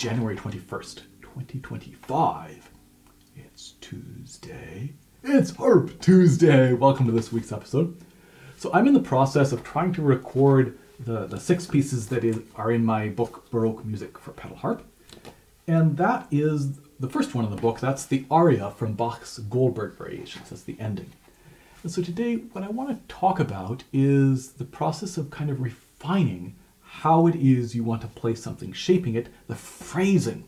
January 21st, 2025. It's Tuesday. It's Harp Tuesday. Welcome to this week's episode. So I'm in the process of trying to record the 6 pieces that are in my book, Baroque Music for Pedal Harp. And that is the first one in the book. That's the Aria from Bach's Goldberg variations. That's the ending. And so today, what I want to talk about is the process of kind of refining how it is you want to play something, shaping it, the phrasing,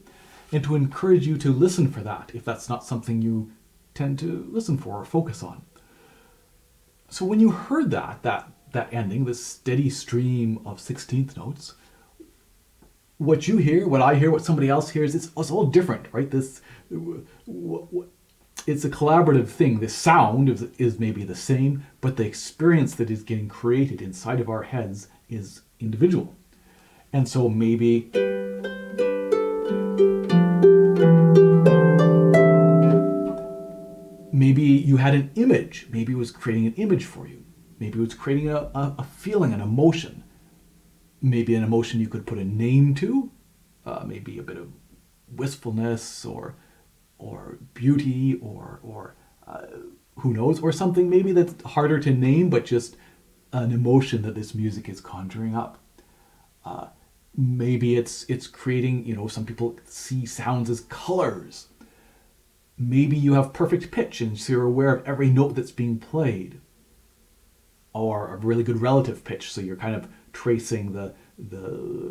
and to encourage you to listen for that if that's not something you tend to listen for or focus on. So when you heard that ending, this steady stream of 16th notes, what you hear, what I hear, what somebody else hears, it's all different, right? It's a collaborative thing. The sound is maybe the same, but the experience that is getting created inside of our heads is individual. And so maybe you had an image. Maybe it was creating an image for you. Maybe it was creating a feeling, an emotion. Maybe an emotion you could put a name to. Maybe a bit of wistfulness or beauty or who knows, or something maybe that's harder to name, but just an emotion that this music is conjuring up. Maybe it's creating, some people see sounds as colors. Maybe you have perfect pitch and so you're aware of every note that's being played. Or a really good relative pitch, so you're kind of tracing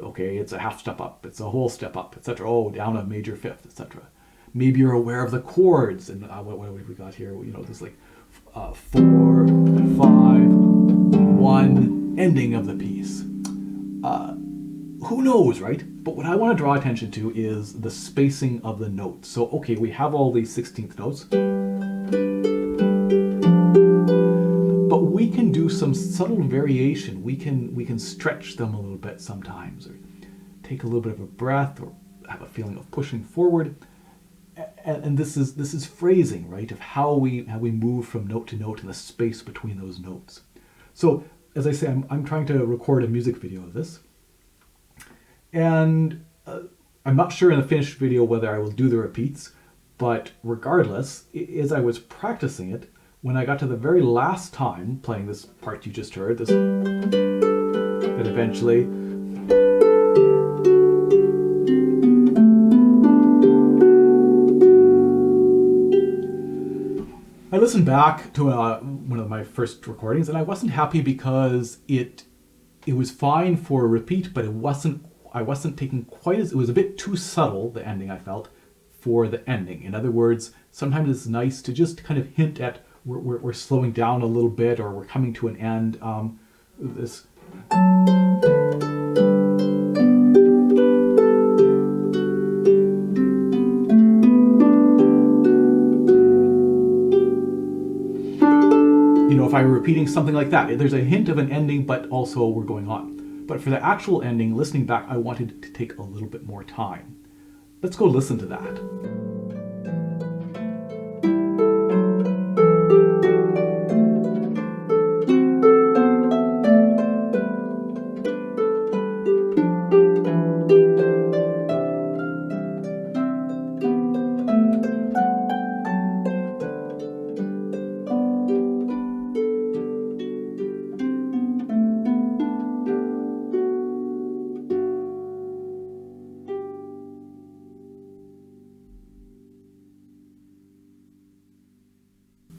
okay, it's a half step up, it's a whole step up, etc. Oh, down a major fifth, etc. Maybe you're aware of the chords, and what have we got here? There's like 4, 5, 1, ending of the piece. Who knows, right? But what I want to draw attention to is the spacing of the notes. So, okay, we have all these 16th notes, but we can do some subtle variation. We can stretch them a little bit sometimes, or take a little bit of a breath, or have a feeling of pushing forward. And this is phrasing, right? Of how we move from note to note and the space between those notes. So, as I say, I'm trying to record a music video of this. And I'm not sure in the finished video whether I will do the repeats, but regardless, as I was practicing it, when I got to the very last time playing this part you just heard, then eventually I listened back to one of my first recordings, and I wasn't happy because it was fine for a repeat, but I wasn't taking quite as, it was a bit too subtle, the ending I felt, for the ending. In other words, sometimes it's nice to just kind of hint at we're slowing down a little bit, or we're coming to an end. This. If I'm repeating something like that, there's a hint of an ending, but also we're going on. But for the actual ending, listening back, I wanted to take a little bit more time. Let's go listen to that.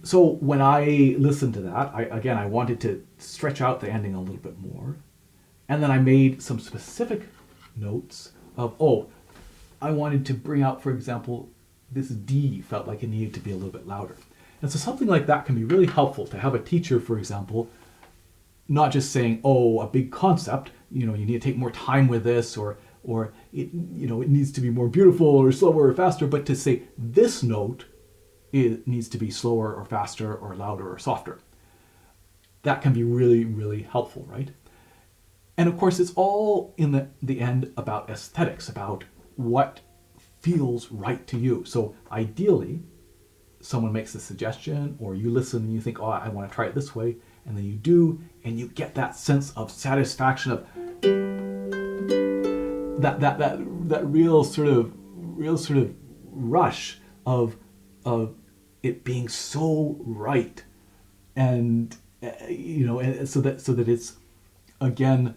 So when I listened to that, I wanted to stretch out the ending a little bit more. And then I made some specific notes of, I wanted to bring out, for example, this D felt like it needed to be a little bit louder. And so something like that can be really helpful to have a teacher, for example, not just saying, a big concept, you need to take more time with this, or it needs to be more beautiful or slower or faster, but to say this note, it needs to be slower or faster or louder or softer. That can be really, really helpful, right? And of course, it's all in the end about aesthetics, about what feels right to you. So ideally, someone makes a suggestion, or you listen and you think, I want to try it this way, and then you do, and you get that sense of satisfaction of that real sort of rush of it being so right, and and so that it's, again,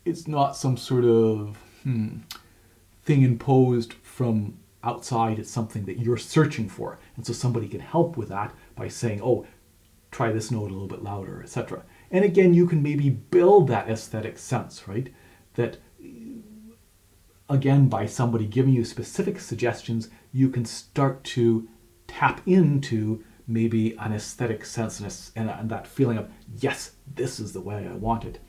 it's not some sort of thing imposed from outside. It's something that you're searching for, and so somebody can help with that by saying, oh, try this note a little bit louder, etc. And again, you can maybe build that aesthetic sense, right? That, again, by somebody giving you specific suggestions, you can start to tap into maybe an aesthetic sense and that feeling of, yes, this is the way I want it,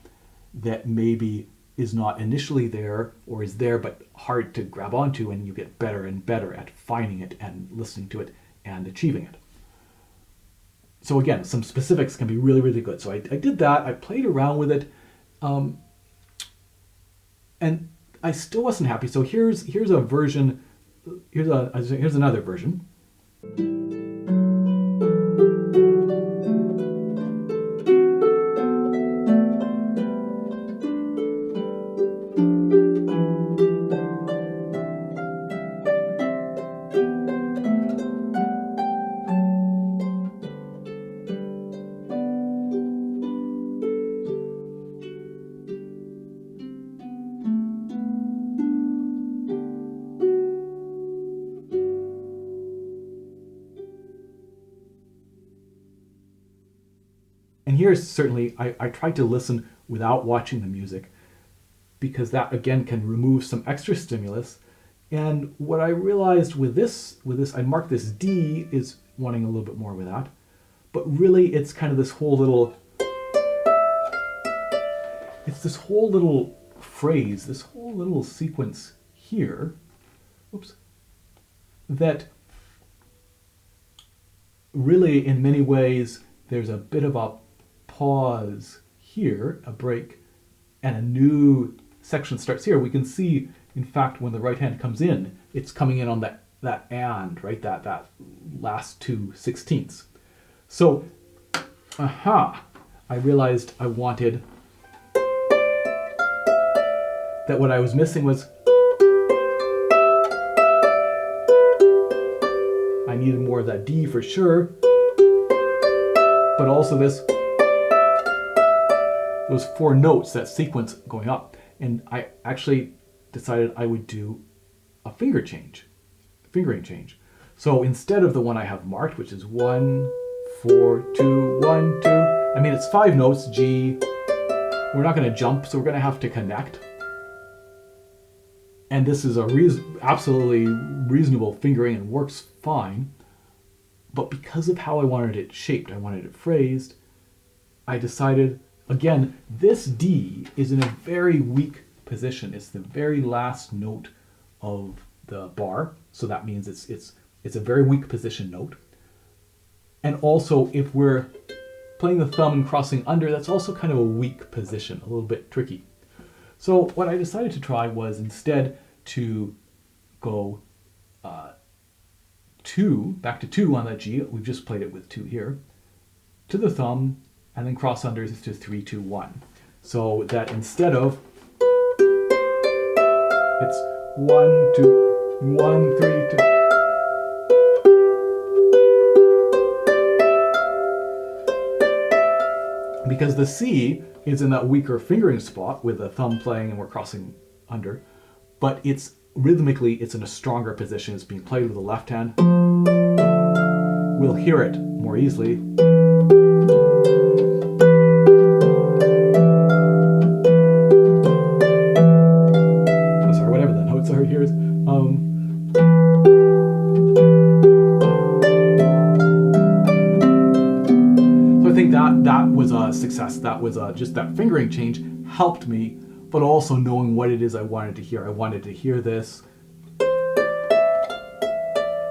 that maybe is not initially there, or is there but hard to grab onto, and you get better and better at finding it and listening to it and achieving it. So again, some specifics can be really, really good. So I did that. I played around with it, and I still wasn't happy. So here's a version. Here's another version. And here's certainly, I tried to listen without watching the music, because that, again, can remove some extra stimulus. And what I realized with this, I marked this D is wanting a little bit more with that, but really it's kind of this whole little, it's this whole little phrase, this whole little sequence here, oops, that really in many ways there's a bit of a pause here, a break, and a new section starts here. We can see, in fact, when the right hand comes in, it's coming in on that and, right? That last 2/16. So, I realized I wanted, that what I was missing was, I needed more of that D for sure, but also those 4 notes, that sequence going up. And I actually decided I would do a fingering change. So instead of the one I have marked, which is 1, 4, 2, 1, 2, I mean, it's 5 notes, G. We're not going to jump, so we're going to have to connect. And this is a absolutely reasonable fingering and works fine. But because of how I wanted it shaped, I wanted it phrased, I decided, again, this D is in a very weak position. It's the very last note of the bar, so that means it's a very weak position note. And also, if we're playing the thumb and crossing under, that's also kind of a weak position, a little bit tricky. So what I decided to try was instead to go back to 2 on that G. We've just played it with 2 here, to the thumb, and then cross under to 3, 2, 1. So that instead of, it's 1, 2, 1, 3, 2. Because the C is in that weaker fingering spot with the thumb playing and we're crossing under, but it's rhythmically, it's in a stronger position. It's being played with the left hand. We'll hear it more easily. Sorry, whatever the notes are here. So I think that was a success. That was just that fingering change helped me, but also knowing what it is I wanted to hear. I wanted to hear this,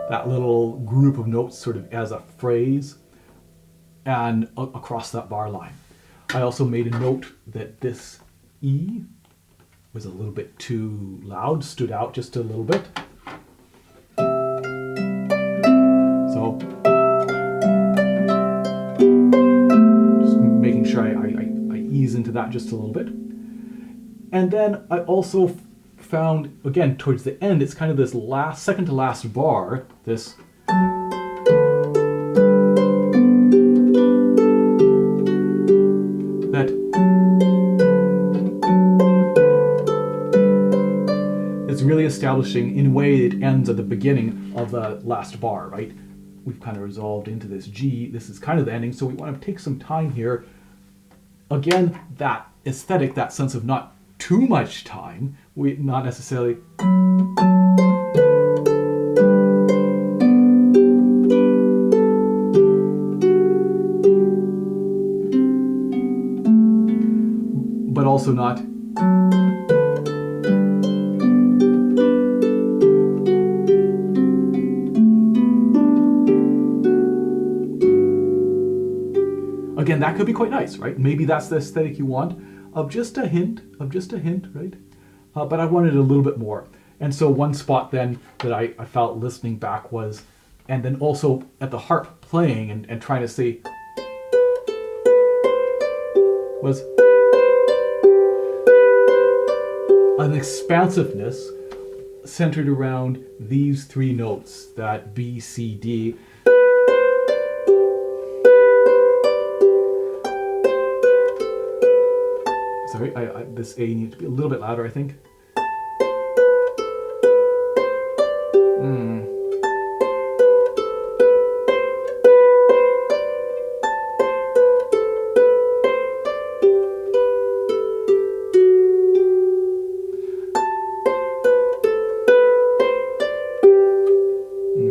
that little group of notes sort of as a phrase and across that bar line. I also made a note that this E was a little bit too loud, stood out just a little bit. So just making sure I ease into that just a little bit. And then I also found, again, towards the end, it's kind of this last, second to last bar, this that is really establishing, in a way, it ends at the beginning of the last bar, right? We've kind of resolved into this G. This is kind of the ending, so we want to take some time here. Again, that aesthetic, that sense of not too much time, we not necessarily. But also not. Again, that could be quite nice, right? Maybe that's the aesthetic you want, of just a hint, right? But I wanted a little bit more. And so one spot then that I felt listening back was, and then also at the harp playing and trying to see, was an expansiveness centered around these three notes, that B, C, D. Sorry, this A needs to be a little bit louder, I think.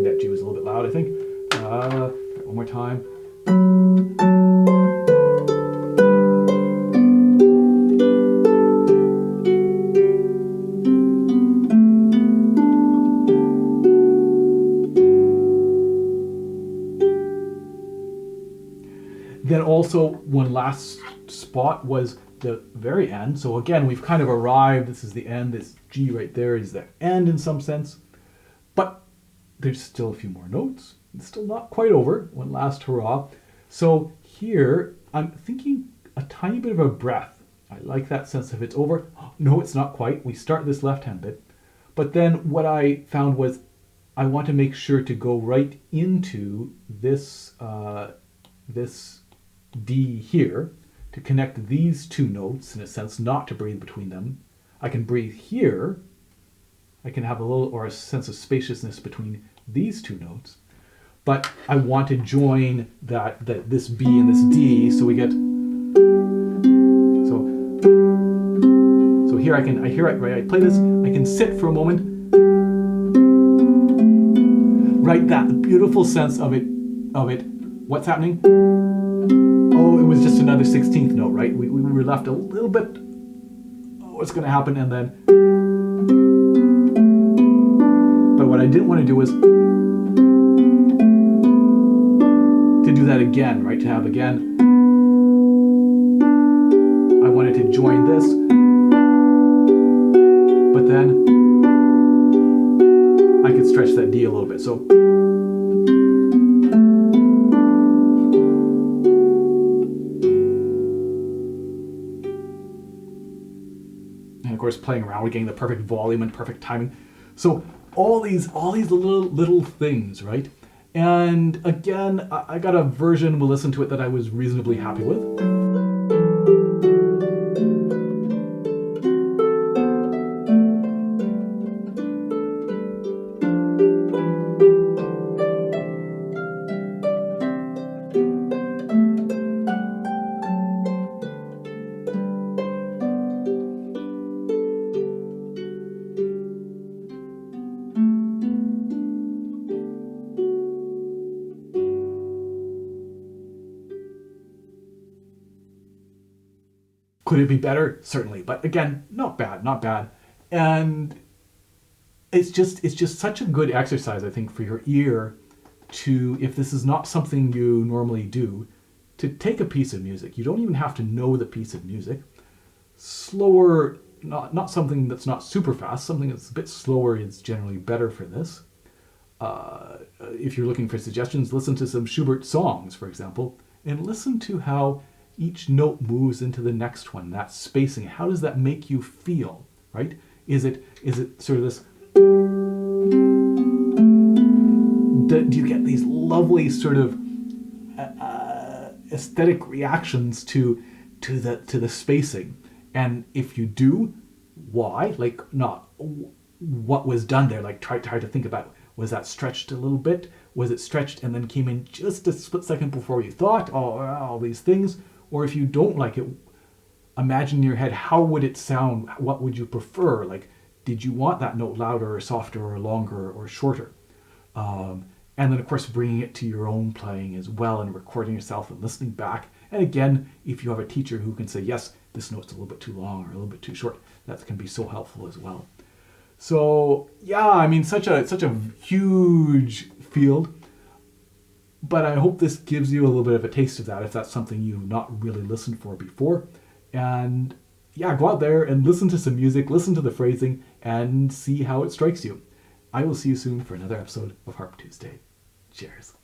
That G was a little bit loud, I think. One more time. Then also one last spot was the very end. So again, we've kind of arrived. This is the end. This G right there is the end in some sense. But there's still a few more notes. It's still not quite over. One last hurrah. So here, I'm thinking a tiny bit of a breath. I like that sense of it's over. No, it's not quite. We start this left-hand bit. But then what I found was I want to make sure to go right into this, this D here, to connect these two notes, in a sense, not to breathe between them. I can breathe here. I can have a little, or a sense of spaciousness between these two notes. But I want to join this B and this D, so we get, so here I hear it, right? I play this, I can sit for a moment. Right, that beautiful sense of it, what's happening? Oh, it was just another 16th note, right? We were left a little bit, oh, what's going to happen? And then, but what I didn't want to do was to do that again, right? To have again, I wanted to join this, but then I could stretch that D a little bit. So, of course, playing around with getting the perfect volume and perfect timing. So all these little things, right? And again, I got a version, we'll listen to it, that I was reasonably happy with. Could it be better? Certainly. But again, not bad. And it's just such a good exercise, I think, for your ear to, if this is not something you normally do, to take a piece of music. You don't even have to know the piece of music. Slower, not something that's not super fast, something that's a bit slower is generally better for this. If you're looking for suggestions, listen to some Schubert songs, for example, and listen to how each note moves into the next one, that spacing. How does that make you feel, right? Is it sort of this? Do you get these lovely sort of aesthetic reactions to the spacing? And if you do, why? Like, not what was done there. Like, try to think about, was that stretched a little bit? Was it stretched and then came in just a split second before you thought? All these things. Or if you don't like it, imagine in your head, how would it sound? What would you prefer? Like, did you want that note louder or softer or longer or shorter? And then, of course, bringing it to your own playing as well and recording yourself and listening back. And again, if you have a teacher who can say, yes, this note's a little bit too long or a little bit too short, that can be so helpful as well. So, yeah, I mean, such a huge field. But I hope this gives you a little bit of a taste of that if that's something you've not really listened for before. And yeah, go out there and listen to some music, listen to the phrasing, and see how it strikes you. I will see you soon for another episode of Harp Tuesday. Cheers.